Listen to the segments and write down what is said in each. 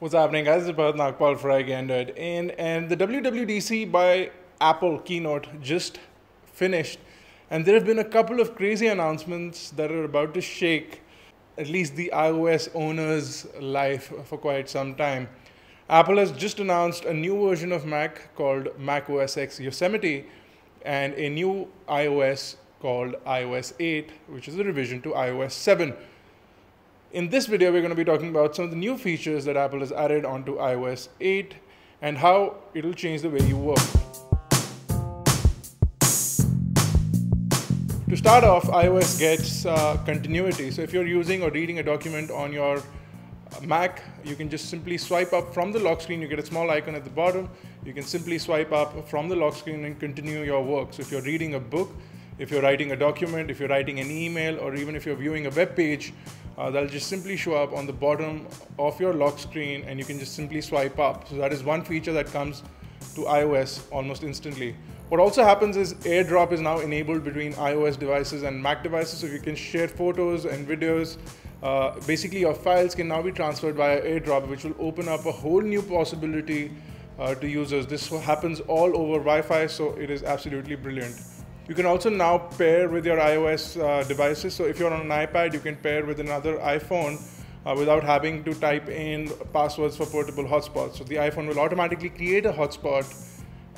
What's happening, guys? This is Bharat Nagpal for iGyaan. And the WWDC by Apple keynote just finished, and there have been a couple of crazy announcements that are about to shake at least the iOS owner's life for quite some time. Apple has just announced a new version of Mac called Mac OS X Yosemite and a new iOS called iOS 8, which is a revision to iOS 7. In this video, we're going to be talking about some of the new features that Apple has added onto iOS 8 and how it'll change the way you work. To start off, iOS gets continuity. So if you're using or reading a document on your Mac, you can just simply swipe up from the lock screen. You get a small icon at the bottom. You can simply swipe up from the lock screen and continue your work. So if you're reading a book, if you're writing a document, if you're writing an email, or even if you're viewing a web page, that'll just simply show up on the bottom of your lock screen and you can just simply swipe up. So that is one feature that comes to iOS almost instantly. What also happens is AirDrop is now enabled between iOS devices and Mac devices, so you can share photos and videos. Basically, your files can now be transferred via AirDrop, which will open up a whole new possibility to users. This happens all over Wi-Fi, so it is absolutely brilliant. You can also now pair with your iOS devices. So if you're on an iPad, you can pair with another iPhone without having to type in passwords for portable hotspots. So the iPhone will automatically create a hotspot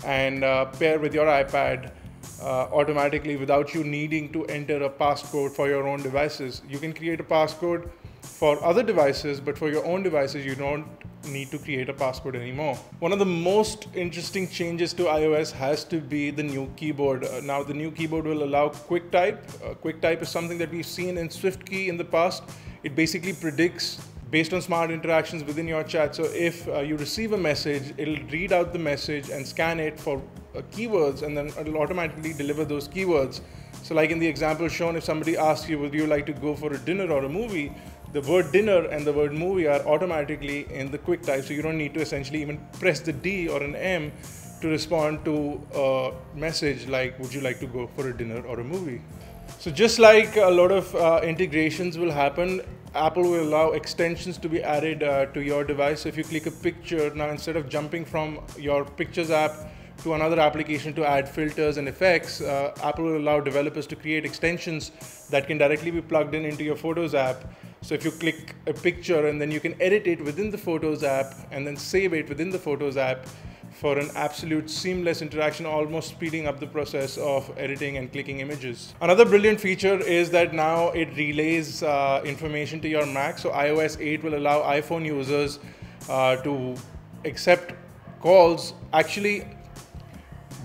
and pair with your iPad automatically without you needing to enter a passcode for your own devices. You can create a passcode for other devices, but for your own devices, you don't need to create a passcode anymore. One of the most interesting changes to iOS has to be the new keyboard. Now the new keyboard will allow QuickType. QuickType is something that we've seen in SwiftKey in the past. It basically predicts based on smart interactions within your chat. So if you receive a message, it'll read out the message and scan it for keywords, and then it'll automatically deliver those keywords. So like in the example shown, if somebody asks you, would you like to go for a dinner or a movie, the word dinner and the word movie are automatically in the quick type, so you don't need to essentially even press the D or an M to respond to a message like, would you like to go for a dinner or a movie? So just like a lot of integrations will happen, Apple will allow extensions to be added to your device. So if you click a picture, now instead of jumping from your Pictures app to another application to add filters and effects, Apple will allow developers to create extensions that can directly be plugged in into your Photos app. So if you click a picture and then you can edit it within the Photos app and then save it within the Photos app for an absolute seamless interaction, almost speeding up the process of editing and clicking images. Another brilliant feature is that now it relays information to your Mac. So iOS 8 will allow iPhone users to accept calls. Actually,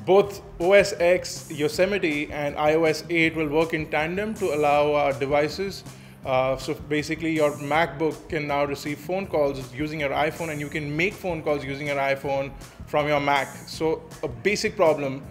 both OS X Yosemite and iOS 8 will work in tandem to allow devices. So basically your MacBook can now receive phone calls using your iPhone, and you can make phone calls using your iPhone from your Mac. So a basic problem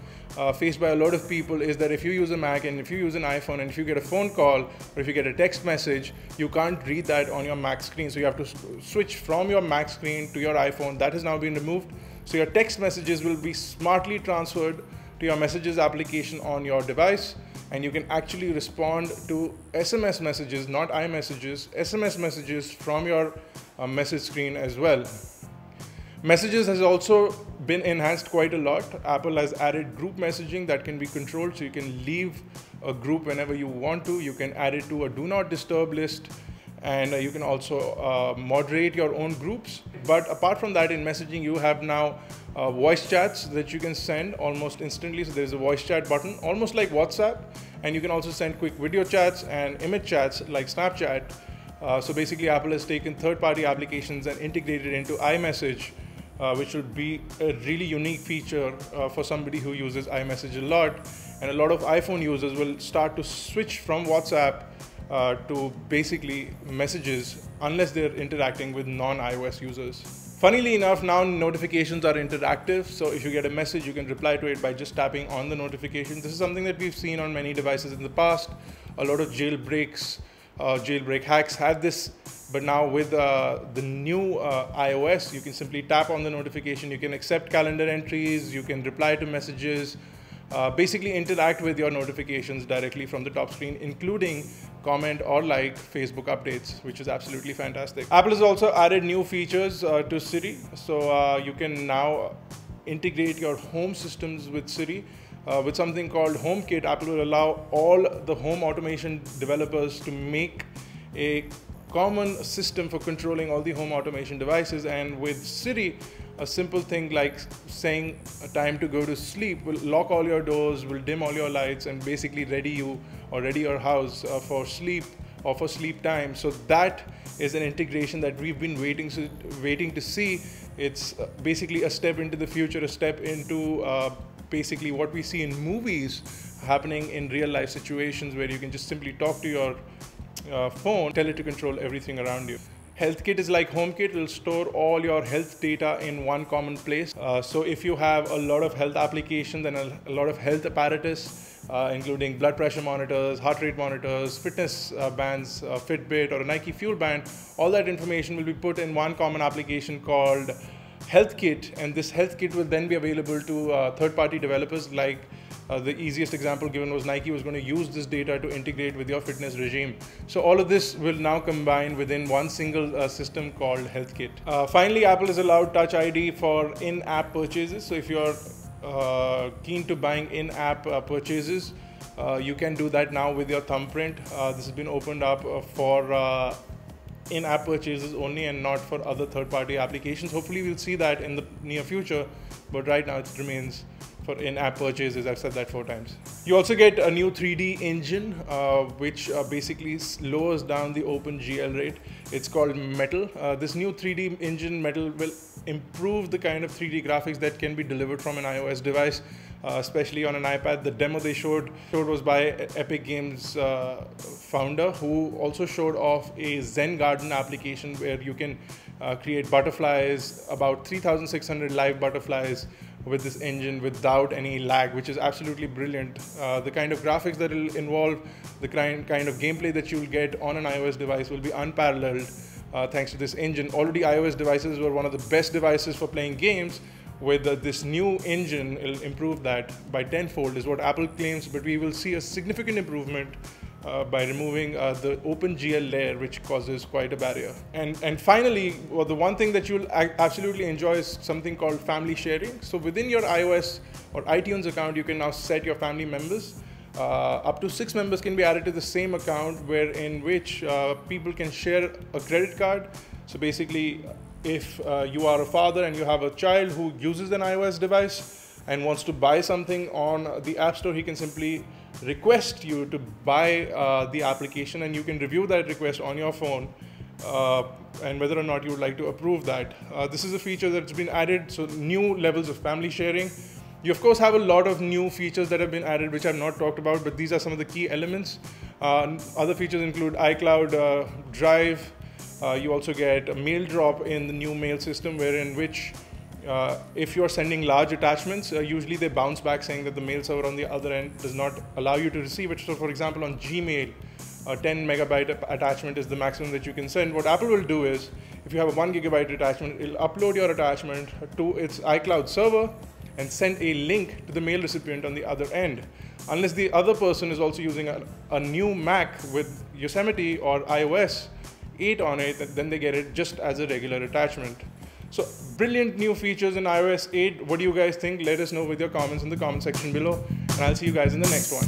faced by a lot of people is that if you use a Mac and if you use an iPhone and if you get a phone call or if you get a text message, you can't read that on your Mac screen. So you have to switch from your Mac screen to your iPhone. That has now been removed. So your text messages will be smartly transferred to your Messages application on your device, and you can actually respond to SMS messages, not iMessages, SMS messages from your message screen as well. Messages has also been enhanced quite a lot. Apple has added group messaging that can be controlled, so you can leave a group whenever you want to. You can add it to a do not disturb list, and you can also moderate your own groups. But apart from that, in messaging, you have now voice chats that you can send almost instantly. So there's a voice chat button, almost like WhatsApp, and you can also send quick video chats and image chats like Snapchat. So basically, Apple has taken third-party applications and integrated into iMessage, which will be a really unique feature for somebody who uses iMessage a lot. And a lot of iPhone users will start to switch from WhatsApp to basically messages unless they're interacting with non-iOS users. Funnily enough, now notifications are interactive. So if you get a message, you can reply to it by just tapping on the notification. This is something that we've seen on many devices in the past. A lot of jailbreak hacks had this, but now with the new iOS, you can simply tap on the notification. You can accept calendar entries, you can reply to messages, basically interact with your notifications directly from the top screen, including comment or like Facebook updates, which is absolutely fantastic. Apple has also added new features to Siri. So you can now integrate your home systems with Siri. With something called HomeKit, Apple will allow all the home automation developers to make a common system for controlling all the home automation devices. And with Siri, a simple thing like saying a time to go to sleep will lock all your doors, will dim all your lights, and basically ready you or ready your house for sleep or for sleep time. So that is an integration that we've been waiting to see. It's basically a step into the future, a step into basically what we see in movies happening in real life situations, where you can just simply talk to your phone, tell it to control everything around you. HealthKit is like HomeKit. It will store all your health data in one common place. So if you have a lot of health applications and a lot of health apparatus, including blood pressure monitors, heart rate monitors, fitness bands, Fitbit or a Nike Fuel Band, all that information will be put in one common application called HealthKit. And this HealthKit will then be available to third-party developers. Like the easiest example given was Nike was going to use this data to integrate with your fitness regime. So all of this will now combine within one single system called HealthKit. Finally, Apple has allowed Touch ID for in-app purchases. So if you're keen to buying in-app purchases, you can do that now with your thumbprint. This has been opened up for in-app purchases only and not for other third-party applications. Hopefully we'll see that in the near future, but right now it remains for in-app purchases. I've said that 4 times. You also get a new 3D engine, which basically lowers down the OpenGL rate. It's called Metal. This new 3D engine, Metal, will improve the kind of 3D graphics that can be delivered from an iOS device, especially on an iPad. The demo they showed was by Epic Games founder, who also showed off a Zen Garden application where you can create butterflies, about 3,600 live butterflies with this engine without any lag, which is absolutely brilliant. The kind of graphics that will involve, the kind of gameplay that you will get on an iOS device will be unparalleled thanks to this engine. Already iOS devices were one of the best devices for playing games. With this new engine, it'll improve that by tenfold is what Apple claims, but we will see a significant improvement by removing the OpenGL layer, which causes quite a barrier. And finally, the one thing that you'll absolutely enjoy is something called family sharing. So within your iOS or iTunes account, you can now set your family members. Up to 6 members can be added to the same account, in which people can share a credit card. So basically, if you are a father and you have a child who uses an iOS device and wants to buy something on the App Store, he can simply request you to buy the application, and you can review that request on your phone and whether or not you would like to approve that. This is a feature that's been added, so new levels of family sharing. You of course have a lot of new features that have been added which I've not talked about, but these are some of the key elements. Other features include iCloud Drive. You also get a mail drop in the new mail system, which if you're sending large attachments, usually they bounce back saying that the mail server on the other end does not allow you to receive it. So for example, on Gmail, a 10 megabyte attachment is the maximum that you can send. What Apple will do is, if you have a 1 gigabyte attachment, it'll upload your attachment to its iCloud server and send a link to the mail recipient on the other end. Unless the other person is also using a new Mac with Yosemite or iOS 8 on it, then they get it just as a regular attachment. So brilliant new features in iOS 8. What do you guys think? Let us know with your comments in the comment section below, and I'll see you guys in the next one.